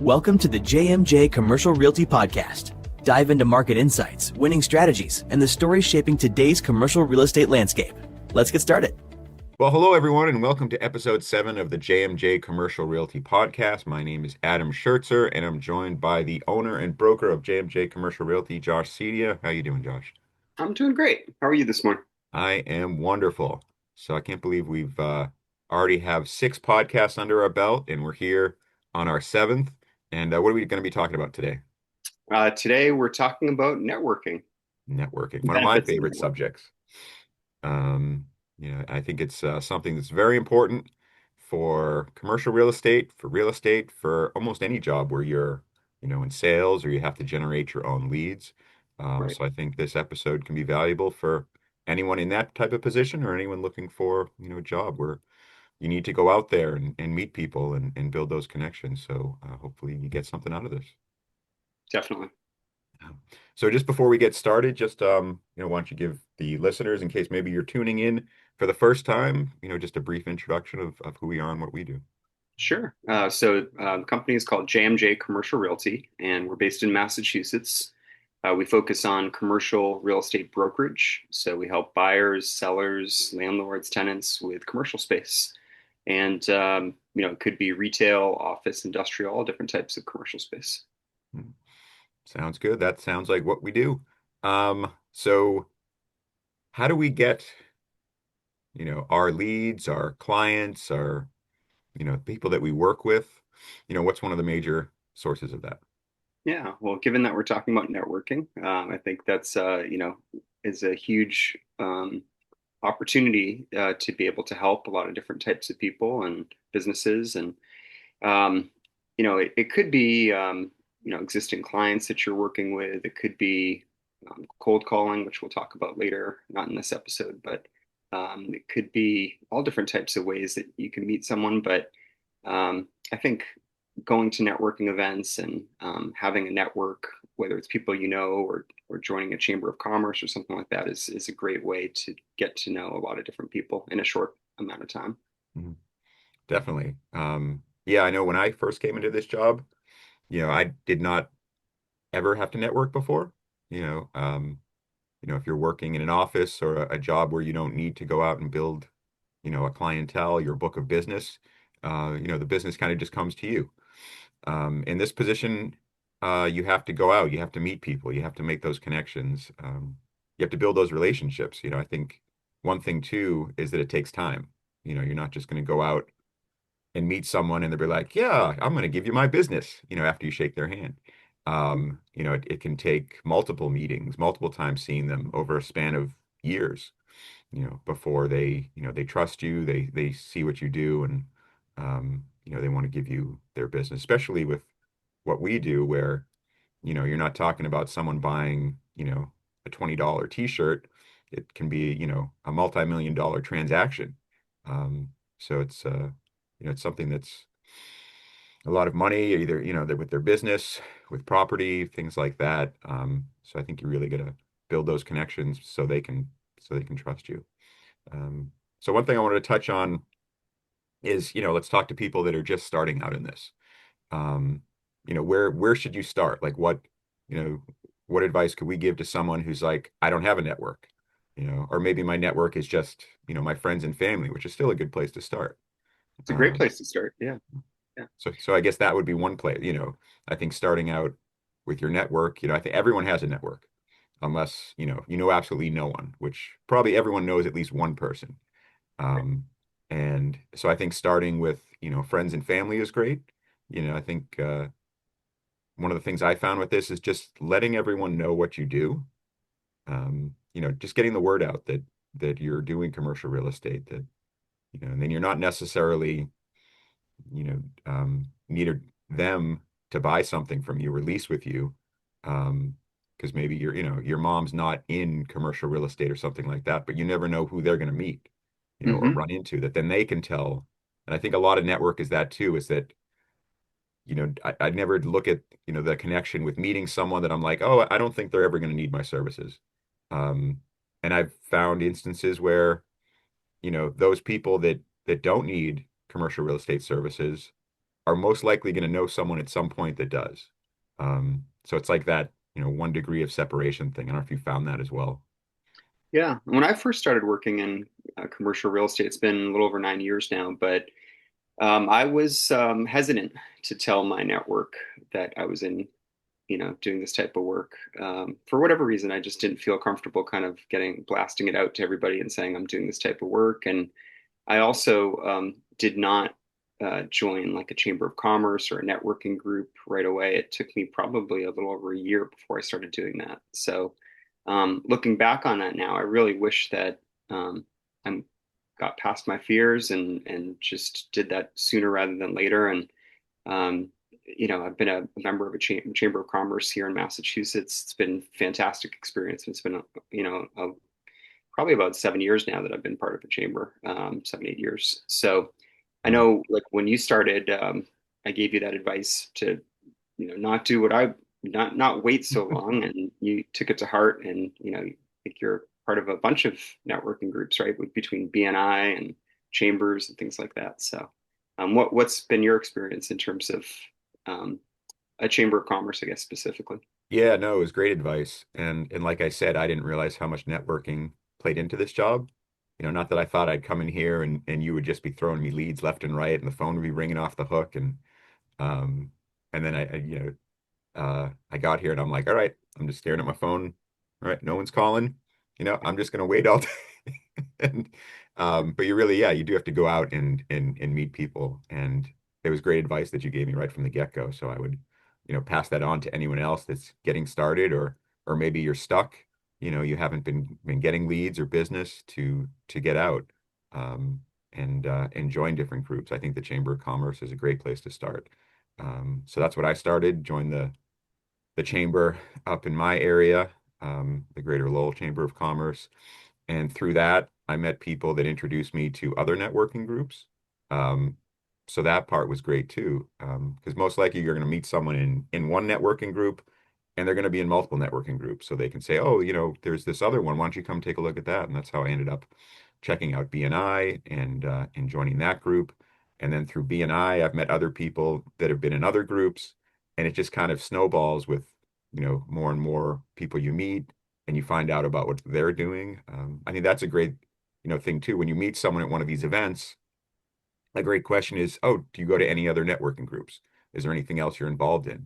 Welcome to the JMJ Commercial Realty Podcast. Dive into market insights, winning strategies, and the stories shaping today's commercial real estate landscape. Let's get started. Well, hello, everyone, and welcome to episode 7 of the JMJ Commercial Realty Podcast. My name is Adam Schertzer, and I'm joined by the owner and broker of JMJ Commercial Realty, Josh Cedia. How you doing, Josh? I'm doing great. How are you this morning? I am wonderful. So I can't believe we've already have 6 podcasts under our belt, and we're here on our 7th. And what are we going to be talking about today? Today we're talking about networking. Networking, one of my Benefits of favorite networking. subjects. I think it's something that's very important for commercial real estate, for almost any job where you're, in sales or you have to generate your own leads. Right. So I think this episode can be valuable for anyone in that type of position or anyone looking for, a job where you need to go out there and meet people and build those connections. So hopefully you get something out of this. Definitely. So just before we get started, just why don't you give the listeners, in case maybe you're tuning in for the first time, just a brief introduction of who we are and what we do. Sure. The company is called JMJ Commercial Realty, and we're based in Massachusetts. We focus on commercial real estate brokerage. So we help buyers, sellers, landlords, tenants with commercial space. And, it could be retail, office, industrial, all different types of commercial space. Hmm. Sounds good. That sounds like what we do. So how do we get, our leads, our clients, our, people that we work with? What's one of the major sources of that? Yeah, well, given that we're talking about networking, I think that's is a huge opportunity to be able to help a lot of different types of people and businesses, and um, it could be existing clients that you're working with. It could be cold calling, which we'll talk about later, not in this episode, but it could be all different types of ways that you can meet someone. But I think going to networking events and having a network, whether it's people or joining a chamber of commerce or something like that, is a great way to get to know a lot of different people in a short amount of time. Mhm. Definitely. Yeah, I know when I first came into this job, I did not ever have to network before. You know, um, if you're working in an office or a job where you don't need to go out and build, a clientele, your book of business, the business kind of just comes to you. In this position, you have to go out, you have to meet people, you have to make those connections, you have to build those relationships. I think one thing too is that it takes time. You're not just going to go out and meet someone and they'll be like, yeah, I'm going to give you my business, after you shake their hand. It can take multiple meetings, multiple times seeing them over a span of years, before they trust you, they see what you do, and they want to give you their business, especially with what we do, where, you're not talking about someone buying, a $20 t-shirt. It can be, a multi-million dollar transaction. So it's something that's a lot of money, either, with their business, with property, things like that. So I think you really got to build those connections so they can trust you. Um, so one thing I wanted to touch on is, let's talk to people that are just starting out in this. Um, where should you start? Like you know, what advice could we give to someone who's like, I don't have a network, or maybe my network is just, my friends and family, which is still a good place to start. It's a great Um, place to start. Yeah, yeah, so I guess that would be one place, I think starting out with your network, I think everyone has a network unless, absolutely no one, which probably everyone knows at least one person. Um, and so I think starting with, friends and family is great. I think one of the things I found with this is just letting everyone know what you do. Just getting the word out that you're doing commercial real estate, that, and then you're not necessarily, needed them to buy something from you or lease with you. Because maybe your mom's not in commercial real estate or something like that, but you never know who they're going to meet, or hmm run into that then they can tell. And I think a lot of network is that too, is that, I never look at, the connection with meeting someone that I'm like, oh, I don't think they're ever going to need my services. Um, and I've found instances where, those people that don't need commercial real estate services, are most likely going to know someone at some point that does. So it's like that, 1 degree of separation thing. I don't know if you found that as well. Yeah. When I first started working in commercial real estate, it's been a little over 9 years now, but I was hesitant to tell my network that I was in, doing this type of work. For whatever reason, I just didn't feel comfortable kind of blasting it out to everybody and saying I'm doing this type of work. And I also did not join like a chamber of commerce or a networking group right away. It took me probably a little over a year before I started doing that. So, looking back on that now, I really wish that I got past my fears and just did that sooner rather than later. And um, I've been a member of a chamber of commerce here in Massachusetts. It's been a fantastic experience. It's been, probably about 7 years now that I've been part of a chamber, 7, 8 years. So I Mm. know, like when you started, I gave you that advice to, not do what I not wait so long, and you took it to heart. And I think you're part of a bunch of networking groups, right? Between BNI and chambers and things like that. So, what's been your experience in terms of um, a chamber of commerce, I guess specifically? Yeah, no, it was great advice. And like I said, I didn't realize how much networking played into this job. Not that I thought I'd come in here and you would just be throwing me leads left and right and the phone would be ringing off the hook um and then I got here and I'm like, all right, I'm just staring at my phone. All right, no one's calling. I'm just gonna wait all day. And but you really, yeah, you do have to go out and meet people. And it was great advice that you gave me right from the get-go. So I would, pass that on to anyone else that's getting started or maybe you're stuck, you haven't been getting leads or business to get out and join different groups. I think the Chamber of Commerce is a great place to start. So that's what I started, joined the chamber up in my area, the Greater Lowell Chamber of Commerce. And through that, I met people that introduced me to other networking groups. Um, so that part was great too, because most likely you're going to meet someone in one networking group, and they're going to be in multiple networking groups. So they can say, "Oh, there's this other one. Why don't you come take a look at that?" And that's how I ended up checking out BNI and joining that group. And then through BNI, I've met other people that have been in other groups, and it just kind of snowballs with more and more people you meet and you find out about what they're doing. I think that's a great, thing too. When you meet someone at one of these events, a great question is, oh, do you go to any other networking groups? Is there anything else you're involved in?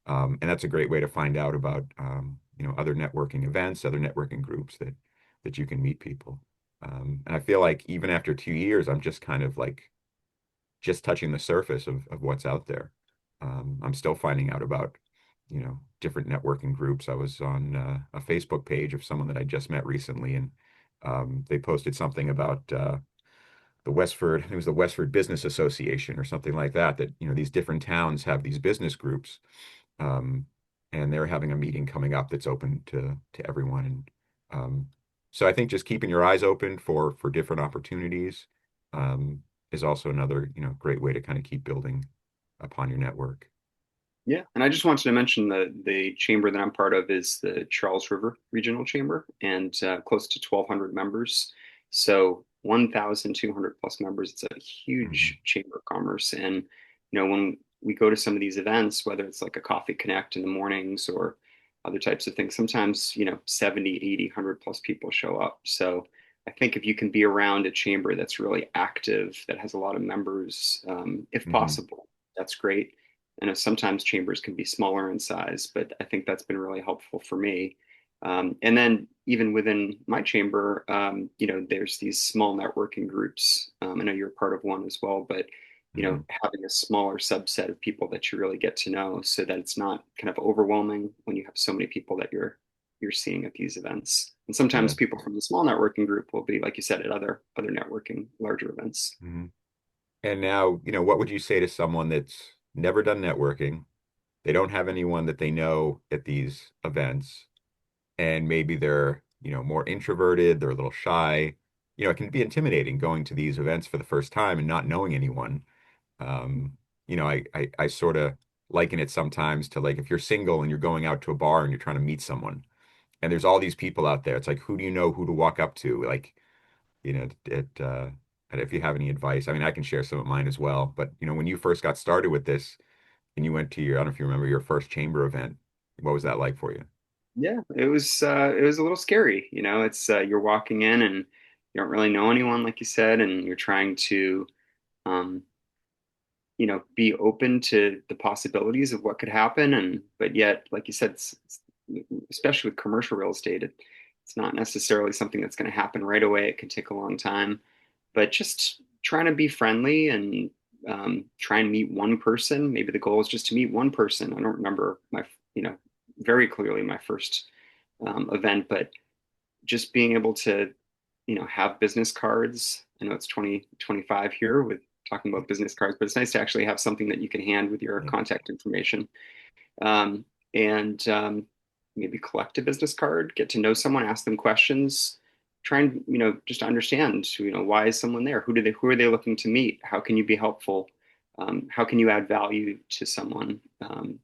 And that's a great way to find out about, other networking events, other networking groups that you can meet people. And I feel like even after 2 years, I'm just kind of like just touching the surface of what's out there. I'm still finding out about, different networking groups. I was on a Facebook page of someone that I just met recently, and they posted something about the Westford, it was the Westford Business Association or something like that, that, these different towns have these business groups. Um, and they're having a meeting coming up that's open to everyone. And so I think just keeping your eyes open for different opportunities is also another, great way to kind of keep building upon your network. Yeah, and I just wanted to mention the chamber that I'm part of is the Charles River Regional Chamber, and close to 1,200 members. So 1,200 plus members. It's a Mhm. huge chamber of commerce. And when we go to some of these events, whether it's like a coffee connect in the mornings or other types of things, sometimes 70, 80, 100 plus people show up. So I think if you can be around a chamber that's really active, that has a lot of members, if Mhm. possible, that's great. I know sometimes chambers can be smaller in size, but I think that's been really helpful for me. And then even within my chamber, there's these small networking groups. I know you're part of one as well, but Mhm. having a smaller subset of people that you really get to know, so that it's not kind of overwhelming when you have so many people that you're seeing at these events. And Yeah. sometimes people from the small networking group will be, like you said, at other networking larger events. Mhm. And now, what would you say to someone that's never done networking? They don't have anyone that they know at these events, and maybe they're, more introverted, they're a little shy. It can be intimidating going to these events for the first time and not knowing anyone. Um, I sort of liken it sometimes to like if you're single and you're going out to a bar and you're trying to meet someone, and there's all these people out there. It's like, who do you know who to walk up to? Like, you know, it And if you have any advice, I mean, I can share some of mine as well. But when you first got started with this and you went to I don't know if you remember your first chamber event, what was that like for you? Yeah, it was a little scary. It's you're walking in and you don't really know anyone, like you said, and you're trying to um, be open to the possibilities of what could happen. And but yet, like you said, especially with commercial real estate, it's not necessarily something that's going to happen right away. It can take a long time, but just trying to be friendly and try and meet one person. Maybe the goal is just to meet one person. I don't remember you know, very clearly my first event, but just being able to, have business cards. I know it's 2025 here with talking about business cards, but it's nice to actually have something that you can hand with your Yeah. contact information. Um, and maybe collect a business card, get to know someone, ask them questions, try and, just understand, why is someone there? Who are they looking to meet? How can you be helpful? How can you add value to someone?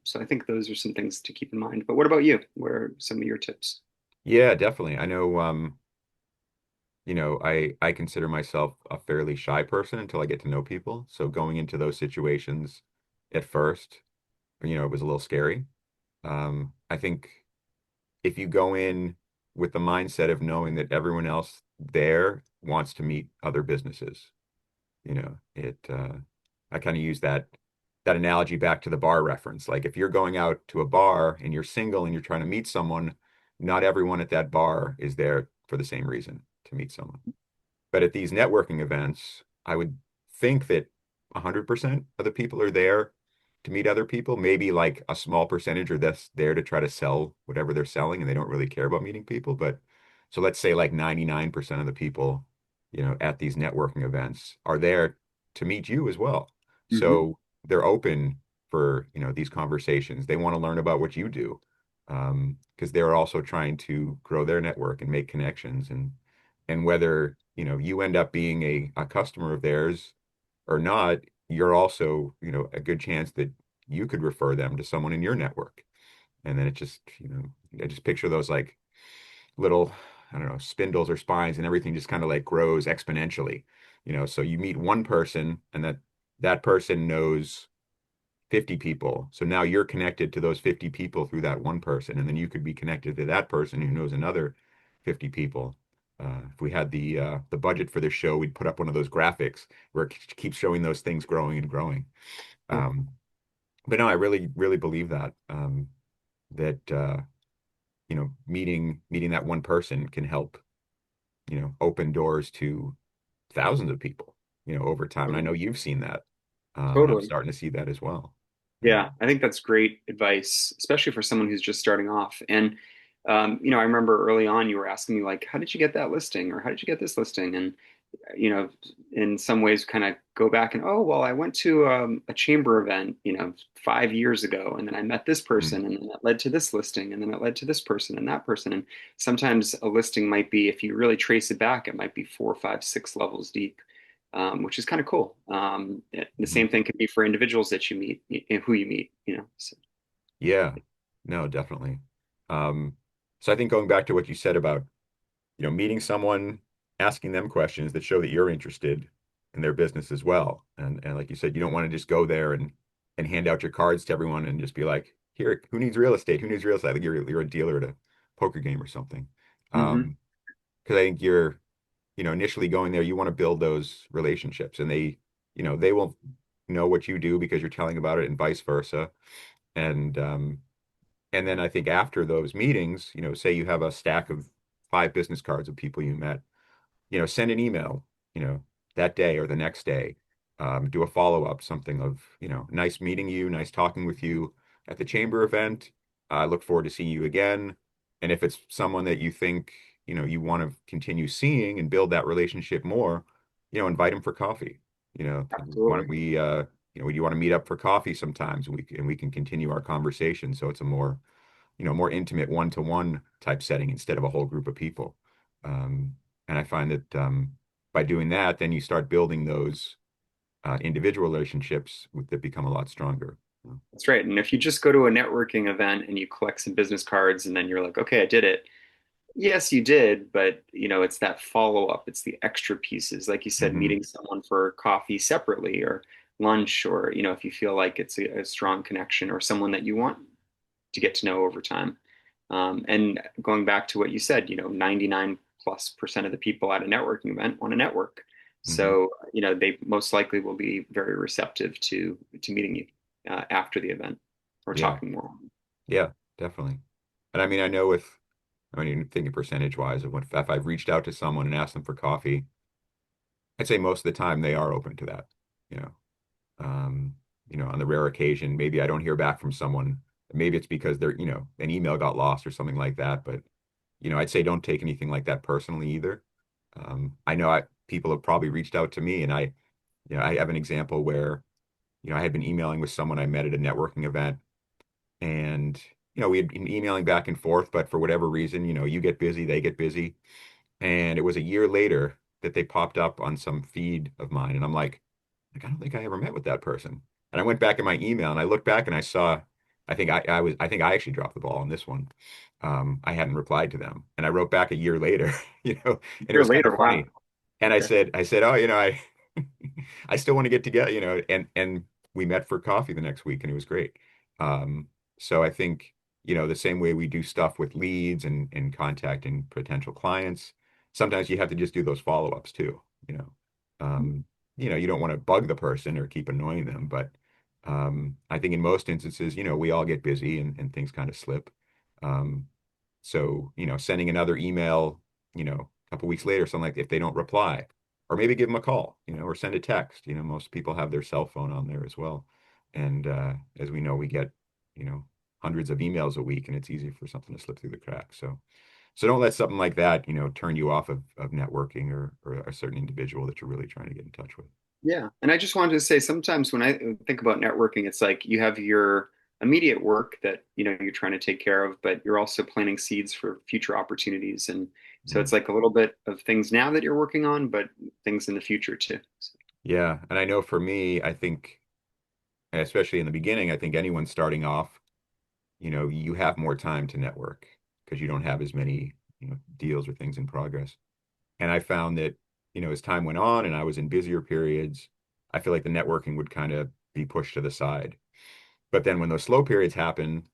So I think those are some things to keep in mind. But what about you? What are some of your tips? Yeah, definitely. I know, I consider myself a fairly shy person until I get to know people. So going into those situations at first, it was a little scary. I think if you go in with the mindset of knowing that everyone else there wants to meet other businesses, I kind of use that analogy back to the bar reference. Like if you're going out to a bar and you're single and you're trying to meet someone, not everyone at that bar is there for the same reason to meet someone. But at these networking events, I would think that 100% of the people are there to meet other people. Maybe like a small percentage are there to try to sell whatever they're selling and they don't really care about meeting people. But so let's say like 99% of the people, at these networking events are there to meet you as well. Hmm. So they're open for, these conversations. They want to learn about what you do. Because they're also trying to grow their network and make connections and whether you end up being a customer of theirs or not, you're also a good chance that you could refer them to someone in your network. And then it just I just picture those like little, I don't know, spindles or spines, and everything just kind of like grows exponentially. So you meet one person and that person knows 50 people. So now you're connected to those 50 people through that one person, and then you could be connected to that person who knows another 50 people. If we had the budget for this show, we'd put up one of those graphics where it keeps showing those things growing and growing. Yeah, Um, but no, I really, really believe that that meeting that one person can help open doors to thousands of people over time. And I know totally. you've seen that, and I'm Totally. starting to see that as well. Yeah, I think that's great advice, especially for someone who's just starting off. And I remember early on you were asking me like, how did you get that listing or how did you get this listing? And you know, in some ways kind of go back and, oh, well, I went to a chamber event, 5 years ago, and then I met this Mm. person, and then that led to this listing, and then it led to this person and that person. And sometimes a listing might be, if you really trace it back, it might be 4, 5, 6 levels deep, which is kind of cool. The Mhm. same thing could be for individuals that you meet, who you meet, So, Yeah, no, definitely. So I think going back to what you said about, meeting someone, asking them questions that show that you're interested in their business as well. And like you said, you don't want to just go there and hand out your cards to everyone and just be like, here, who needs real estate? Who needs real estate? Like you're a dealer at a poker game or something. hmm. Because I think you're, initially going there, you want to build those relationships and they will know what you do because you're telling about it and vice versa. And and then I think after those meetings, say you have a stack of 5 business cards of people you met, send an email, that day or the next day, do a follow-up, something of, nice meeting you, nice talking with you at the chamber event. I look forward to seeing you again. And if it's someone that you think, you want to continue seeing and build that relationship more, invite them for coffee. Why don't Absolutely. we, would you want to meet up for coffee sometimes and we can continue our conversation so it's a more intimate one-to-one type setting instead of a whole group of people. And I find that by doing that, then you start building those individual relationships that become a lot stronger. That's right. And if you just go to a networking event and you collect some business cards and then you're like, okay, I did it, Yes, you did, but it's that follow up. It's the extra pieces, like you said, Hmm. meeting someone for coffee separately or lunch, or if you feel like it's a strong connection or someone that you want to get to know over time. And going back to what you said, 99+% of the people at a networking event want to network. Hmm. So, they most likely will be very receptive to meeting you after the event or Yeah. talking more. Yeah, definitely. And I mean, I know with, I mean, thinking percentage wise of what, if I've reached out to someone and asked them for coffee, I'd say most of the time they are open to that, you know. Um, on the rare occasion, maybe I don't hear back from someone. Maybe it's because an email got lost or something like that. But, I'd say don't take anything like that personally either. I know people have probably reached out to me, and I have an example where, I had been emailing with someone I met at a networking event, and, we had been emailing back and forth, but for whatever reason, you get busy, they get busy. And it was a year later that they popped up on some feed of mine. And I'm like, I don't think I ever met with that person. And I went back in my email and I looked back and I saw, I think I actually dropped the ball on this one. I hadn't replied to them. And I wrote back a year later, A and it year was kind of later, wow. funny. And Okay. I said, oh, I still want to get together, and we met for coffee the next week and it was great. Um, so I think, the same way we do stuff with leads and contacting potential clients, sometimes you have to just do those follow-ups too, you know. Um, you don't want to bug the person or keep annoying them, but I think in most instances, we all get busy and things kind of slip. Um, so, sending another email, a couple weeks later, something like if they don't reply, or maybe give them a call, or send a text. Most people have their cell phone on there as well. And as we know, we get, you know, hundreds of emails a week, and it's easy for something to slip through the cracks. So don't let something like that, turn you off of networking or a certain individual that you're really trying to get in touch with. Yeah. And I just wanted to say sometimes when I think about networking, it's like you have your immediate work that, you're trying to take care of, but you're also planting seeds for future opportunities. And so Mm. it's like a little bit of things now that you're working on, but things in the future too. So, Yeah. And I know for me, I think, and especially in the beginning, I think anyone starting off, you have more time to network because you don't have as many, deals or things in progress. And I found that, as time went on and I was in busier periods, I feel like the networking would kind of be pushed to the side. But then when those slow periods happen,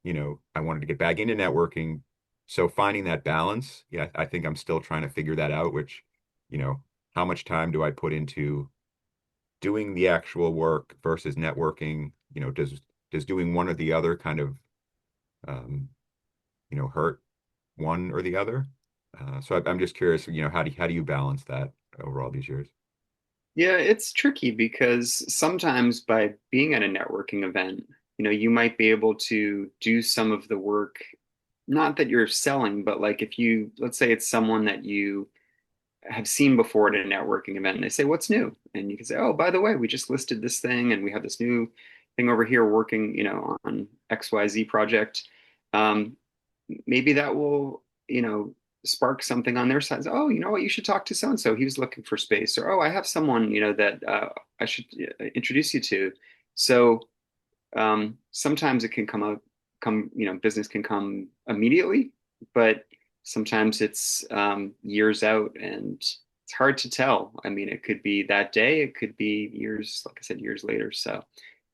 I wanted to get back into networking. So finding that balance, yeah, I think I'm still trying to figure that out, which, you know, how much time do I put into doing the actual work versus networking? Does doing one or the other kind of um, hurt one or the other? I'm just curious, how do you balance that over all these years? yeah, it's tricky because sometimes by being at a networking event, you might be able to do some of the work, not that you're selling, but like if let's say it's someone that you have seen before at a networking event and they say, "What's new?" And you can say, "Oh, by the way, we just listed this thing and we have this new thing over here working, on XYZ project." Um, Maybe that will, spark something on their side. Oh, you know what? You should talk to so and so. He was looking for space. Or, oh, I have someone, that I should introduce you to. So sometimes it can business can come immediately, but sometimes it's years out and it's hard to tell. I mean, it could be that day, it could be years, like I said, years later. So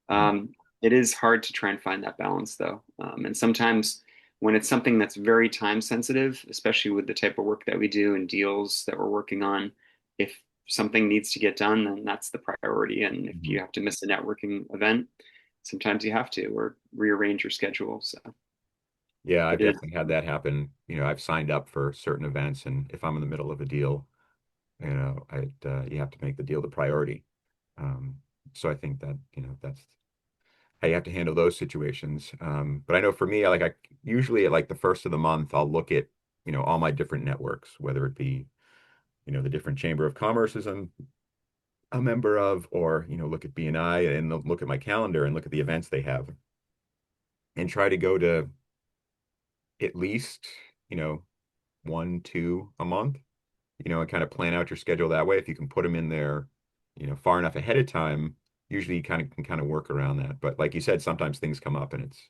Mm. um, it is hard to try and find that balance though. And sometimes when it's something that's very time sensitive, especially with the type of work that we do and deals that we're working on, if something needs to get done, then that's the priority. And if Mhm. you have to miss a networking event, sometimes you have to or rearrange your schedule. So Yeah, I've it is, definitely had that happen. I've signed up for certain events, and if I'm in the middle of a deal, you have to make the deal the priority. Um, so I think that, that's how you have to handle those situations. But I know for me, I usually at like the first of the month, I'll look at, all my different networks, whether it be, the different chamber of commerces I'm a member of, or, look at BNI and look at my calendar and look at the events they have and try to go to at least, you know, one, two a month, and kind of plan out your schedule that way. If you can put them in there, far enough ahead of time, usually you kind of can kind of work around that. But like you said, sometimes things come up and it's,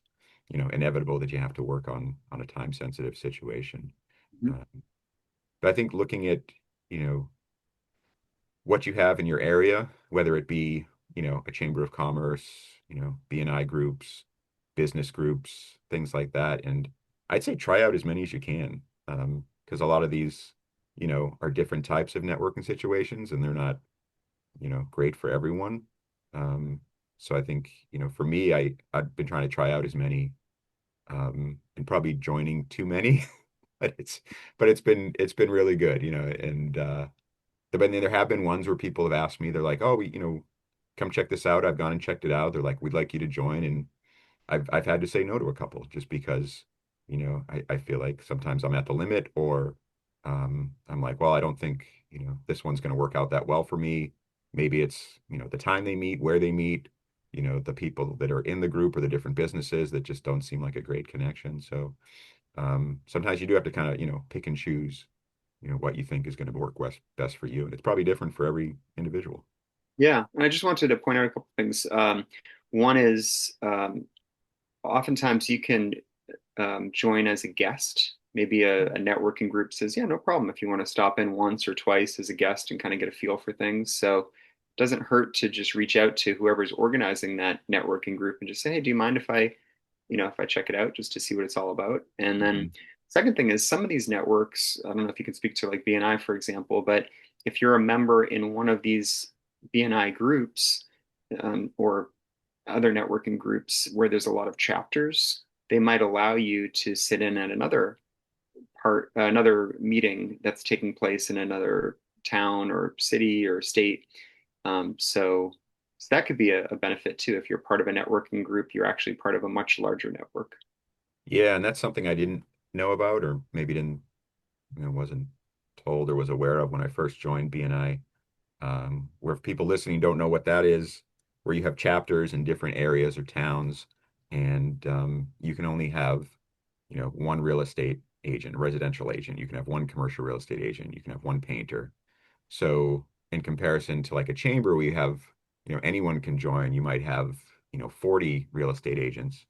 inevitable that you have to work on a time sensitive situation. Mhm. Um, but I think looking at, you know, what you have in your area, whether it be, a chamber of commerce, BNI groups, business groups, things like that. And I'd say try out as many as you can, because a lot of these, are different types of networking situations and they're not, great for everyone. Um, so I think, for me, I've been trying to try out as many, and probably joining too many, but it's been really good, and but then there have been ones where people have asked me, they're like, oh, come check this out. I've gone and checked it out. They're like, we'd like you to join. And I've had to say no to a couple just because, I feel like sometimes I'm at the limit or I'm like, well, I don't think, this one's going to work out that well for me. Maybe it's, the time they meet, where they meet, the people that are in the group or the different businesses that just don't seem like a great connection. So sometimes you do have to kind of, pick and choose what you think is going to work best for you. And it's probably different for every individual. Yeah, and I just wanted to point out a couple things. One is oftentimes you can join as a guest. Maybe a networking group says, yeah, no problem if you want to stop in once or twice as a guest and kind of get a feel for things. So it doesn't hurt to just reach out to whoever's organizing that networking group and just say, hey, do you mind if I check it out just to see what it's all about? And then Mhm. second thing is some of these networks, I don't know if you can speak to like BNI, for example, but if you're a member in one of these BNI groups, or other networking groups where there's a lot of chapters, they might allow you to sit in at another meeting that's taking place in another town or city or state. So that could be a benefit too. If you're part of a networking group, you're actually part of a much larger network. Yeah, and that's something I didn't know about, or maybe didn't, wasn't told or was aware of when I first joined BNI. Where if people listening don't know what that is, where you have chapters in different areas or towns, and you can only have, one real estate agent, residential agent. You can have one commercial real estate agent. You can have one painter. So in comparison to like a chamber, we have, anyone can join. You might have, 40 real estate agents.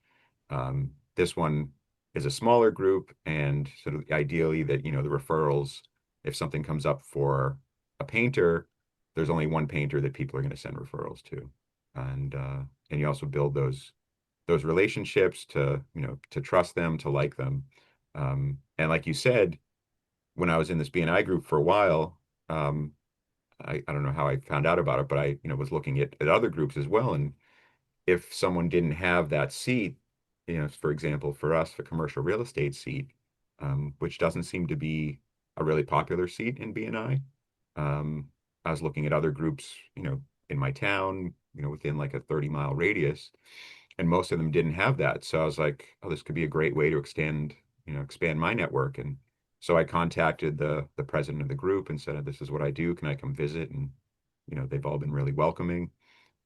This one is a smaller group, and sort of ideally that, the referrals, if something comes up for a painter, there's only one painter that people are going to send referrals to. And you also build those relationships to trust them, to like them. And like you said, when I was in this BNI group for a while, um, I don't know how I found out about it, but I, was looking at other groups as well. And if someone didn't have that seat, for example, for us, the commercial real estate seat, which doesn't seem to be a really popular seat in BNI. I was looking at other groups, in my town, within like a 30-mile radius, and most of them didn't have that. So I was like, oh, this could be a great way to expand my network. And so I contacted the president of the group and said, this is what I do. Can I come visit? And, they've all been really welcoming.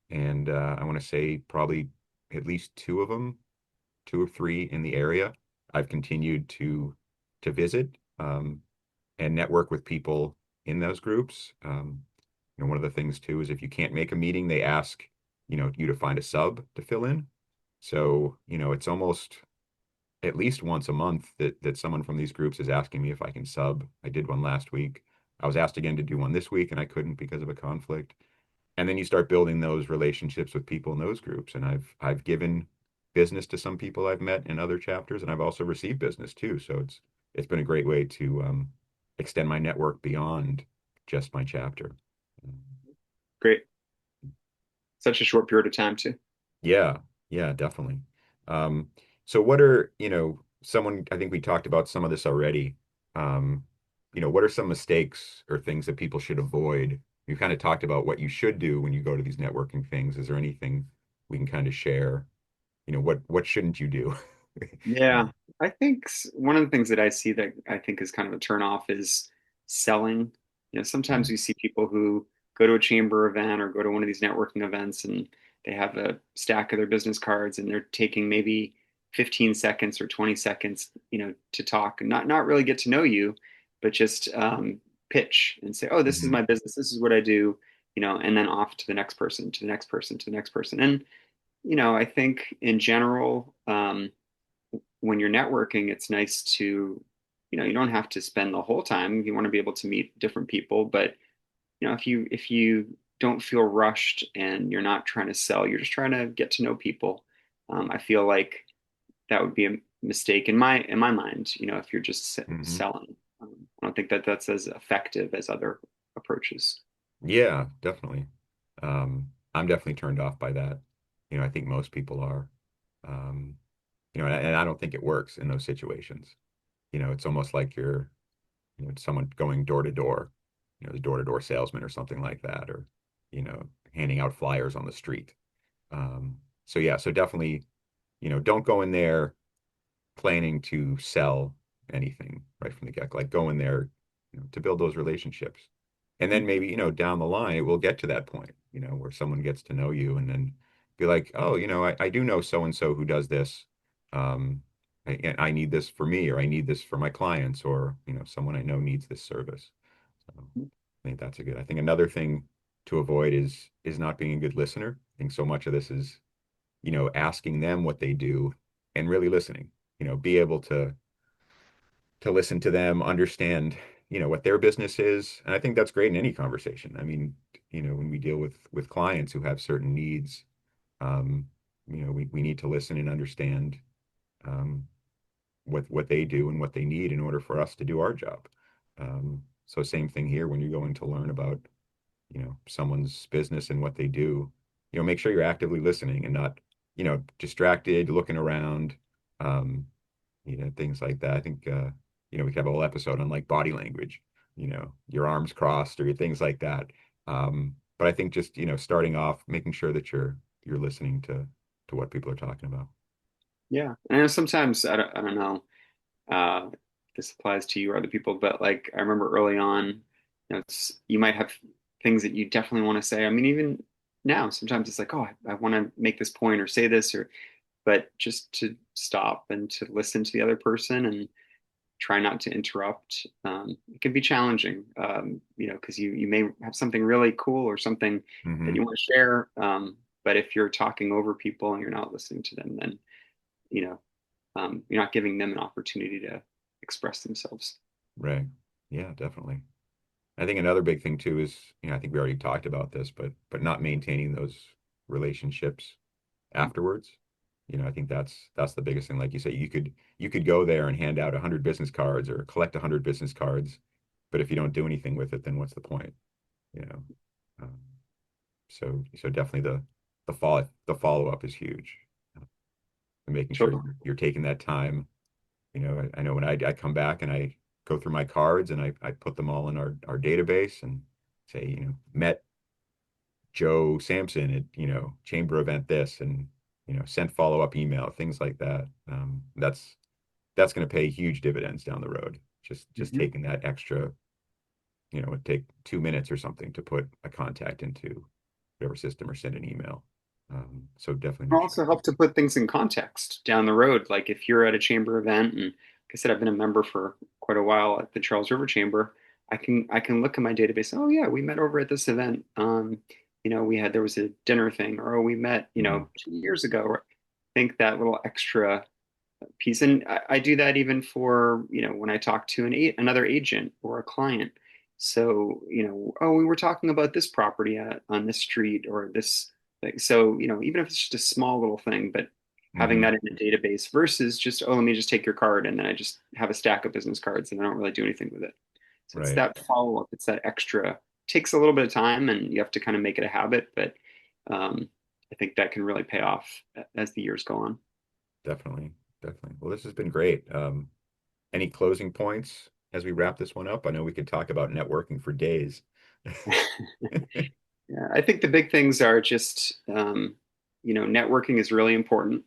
And I want to say probably at least two of them, two or three in the area, I've continued to visit, and network with people in those groups. One of the things too is if you can't make a meeting, they ask, you to find a sub to fill in. So, it's almost at least once a month that someone from these groups is asking me if I can sub. I did one last week. I was asked again to do one this week and I couldn't because of a conflict. And then you start building those relationships with people in those groups. And I've given business to some people I've met in other chapters, and I've also received business too. So it's been a great way to extend my network beyond just my chapter. Great. Such a short period of time too. Yeah, yeah, definitely. Um, so what are, someone, I think we talked about some of this already. Um, what are some mistakes or things that people should avoid? We've kind of talked about what you should do when you go to these networking things. Is there anything we can kind of share? What shouldn't you do? Yeah, I think one of the things that I see that I think is kind of a turnoff is selling. Sometimes Mhm. we see people who go to a chamber event or go to one of these networking events and they have a stack of their business cards and they're taking maybe 15 seconds or 20 seconds, to talk and not really get to know you, but just pitch and say, "Oh, this is Mhm. my business. This is what I do," and then off to the next person, to the next person, to the next person. And I think in general, when you're networking, it's nice to you don't have to spend the whole time. You want to be able to meet different people, but if you don't feel rushed and you're not trying to sell, you're just trying to get to know people. I feel like that would be a mistake in my mind. If you're just Hmm. selling, I don't think that that's as effective as other approaches. Yeah, definitely. I'm definitely turned off by that. I think most people are. Um, and I don't think it works in those situations. It's almost like you're, someone going door to door, the door-to-door salesman or something like that, or, handing out flyers on the street. So yeah, so definitely, don't go in there planning to sell anything right from the get. Like go in there, to build those relationships. And then maybe, down the line, it will get to that point, where someone gets to know you and then be like, oh, I do know so and so who does this. Um, I need this for me, or I need this for my clients, or, someone I know needs this service. So I think that's a good. I think another thing to avoid is not being a good listener. I think so much of this is, asking them what they do and really listening. Be able to listen to them, understand, what their business is. And I think that's great in any conversation. I mean, when we deal with clients who have certain needs, um, we need to listen and understand um, what they do and what they need in order for us to do our job. So same thing here when you're going to learn about, someone's business and what they do, make sure you're actively listening and not, distracted, looking around. Um, things like that. I think, we could have a whole episode on like body language, your arms crossed or things like that. But I think just, starting off, making sure that you're listening to what people are talking about. Yeah, and I know sometimes I don't know if this applies to you or other people, but like I remember early on, you might have things that you definitely want to say. I mean, even now, sometimes it's like, oh, I want to make this point or say this, or but just to stop and to listen to the other person and try not to interrupt. It can be challenging, because you may have something really cool or something that Hmm. you want to share. But if you're talking over people and you're not listening to them, then you know you're not giving them an opportunity to express themselves. Right. Yeah, definitely. I think another big thing too is, I think we already talked about this, but not maintaining those relationships afterwards. I think that's the biggest thing. Like you say, you could go there and hand out 100 business cards or collect 100 business cards, but if you don't do anything with it, then what's the point? You know. Um, so definitely the follow up is huge. And making sure Totally. you're taking that time. I know when I come back and I go through my cards and I put them all in our database and say, met Joe Sampson at, chamber event this and, sent follow-up email, things like that. That's going to pay huge dividends down the road. Just Mhm. taking that extra, it'd take 2 minutes or something to put a contact into whatever system or send an email. So definitely make sure. Also help to put things in context down the road. Like if you're at a chamber event, and like I said, I've been a member for quite a while at the Charles River Chamber. I can look at my database. Oh yeah, we met over at this event. There was a dinner thing, or oh, we met, Mhm. 2 years ago. Or I think that little extra piece, and I do that even for when I talk to another agent or a client. So oh, we were talking about this property on this street or this thing. So even if it's just a small little thing, but having Mhm. that in a database versus just, oh, let me just take your card, and then I just have a stack of business cards and I don't really do anything with it. So it's Right. that follow up. It's that extra. Takes a little bit of time, and you have to kind of make it a habit, but um, I think that can really pay off as the years go on. Definitely. Definitely. Well, this has been great. Any closing points as we wrap this one up? I know we could talk about networking for days. Yeah, I think the big things are just, networking is really important.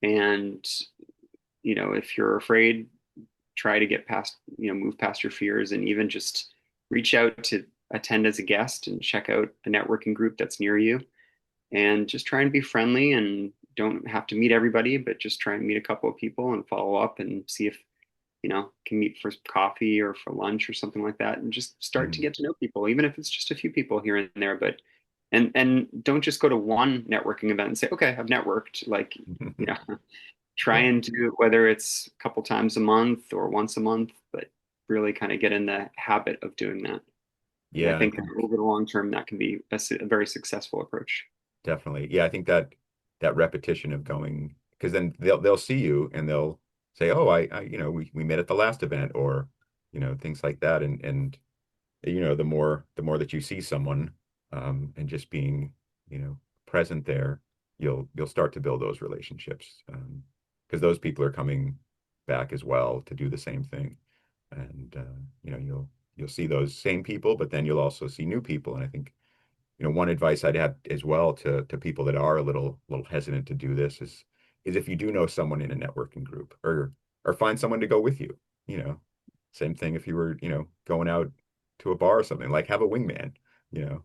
And, if you're afraid, try to get past, move past your fears and even just reach out to attend as a guest and check out a networking group that's near you and just try and be friendly and don't have to meet everybody, but just try and meet a couple of people and follow up and see if can meet for coffee or for lunch or something like that, and just start to Mhm. get to know people, even if it's just a few people here and there. But and don't just go to one networking event and say, okay, I've networked. Like, you know, try Yeah. and do it, whether it's a couple times a month or once a month, but really kind of get in the habit of doing that. And I Yeah, I think think over the long term, that can be a very successful approach. definitely. Yeah, I think that repetition of going, because then they'll see you and they'll say, "Oh, we met at the last event," or things like that. And the more that you see someone, and just being, present there, you'll start to build those relationships, because those people are coming back as well to do the same thing. And you'll see those same people, but then you'll also see new people. And I think, one advice I'd have as well to people that are a little hesitant to do this is if you do know someone in a networking group, or find someone to go with you, you know, same thing if you were, going out to a bar or something, like have a wingman, you know.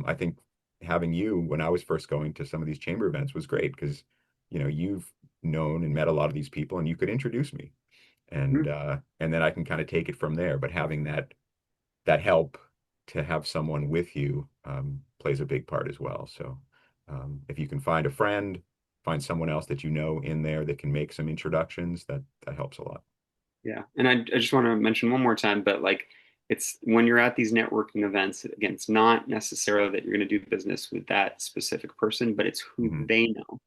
I think having you when I was first going to some of these chamber events was great because, you've known and met a lot of these people and you could introduce me, Mhm. and then I can kind of take it from there. But having that help to have someone with you, plays a big part as well. So, if you can find a friend, find someone else that you know in there that can make some introductions, that helps a lot. Yeah. And I just want to mention one more time, but like it's when you're at these networking events, again, it's not necessarily that you're going to do business with that specific person, but it's who Hmm. they know.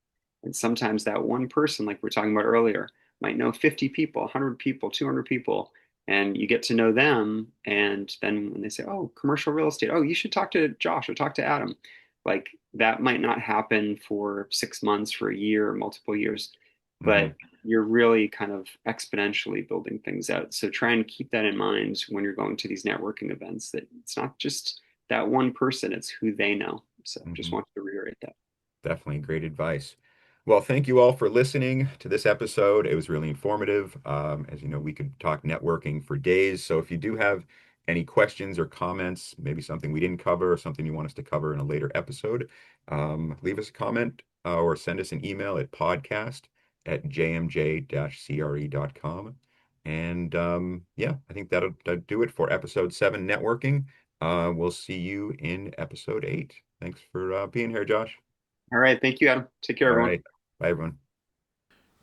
And sometimes that one person, like we are talking about earlier, might know 50 people, 100 people, 200 people, and you get to know them. And then when they say, oh, commercial real estate, oh, you should talk to Josh or talk to Adam. Like that might not happen for 6 months, for a year, or multiple years, Hmm. but you're really kind of exponentially building things out. So try and keep that in mind when you're going to these networking events, that it's not just that one person, it's who they know. So just Hmm. wanted to reiterate that. Definitely great advice. Well, thank you all for listening to this episode. It was really informative. As you know, we could talk networking for days. So if you do have any questions or comments, maybe something we didn't cover or something you want us to cover in a later episode, leave us a comment, or send us an email at podcast@jmj-cre.com. And yeah, I think that'll do it for episode 7 networking. We'll see you in episode 8. Thanks for being here, Josh. All right. Thank you, Adam. Take care, All everyone. right. Bye, everyone.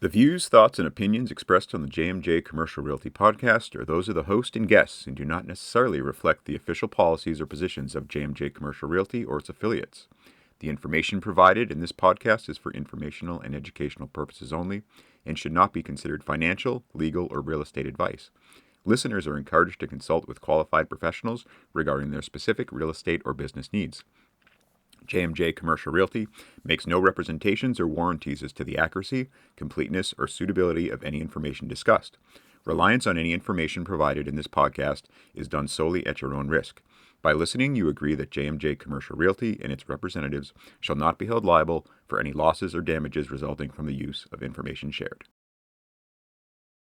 The views, thoughts, and opinions expressed on the JMJ Commercial Realty podcast are those of the host and guests and do not necessarily reflect the official policies or positions of JMJ Commercial Realty or its affiliates. The information provided in this podcast is for informational and educational purposes only and should not be considered financial, legal, or real estate advice. Listeners are encouraged to consult with qualified professionals regarding their specific real estate or business needs. JMJ Commercial Realty makes no representations or warranties as to the accuracy, completeness, or suitability of any information discussed. Reliance on any information provided in this podcast is done solely at your own risk. By listening, you agree that JMJ Commercial Realty and its representatives shall not be held liable for any losses or damages resulting from the use of information shared.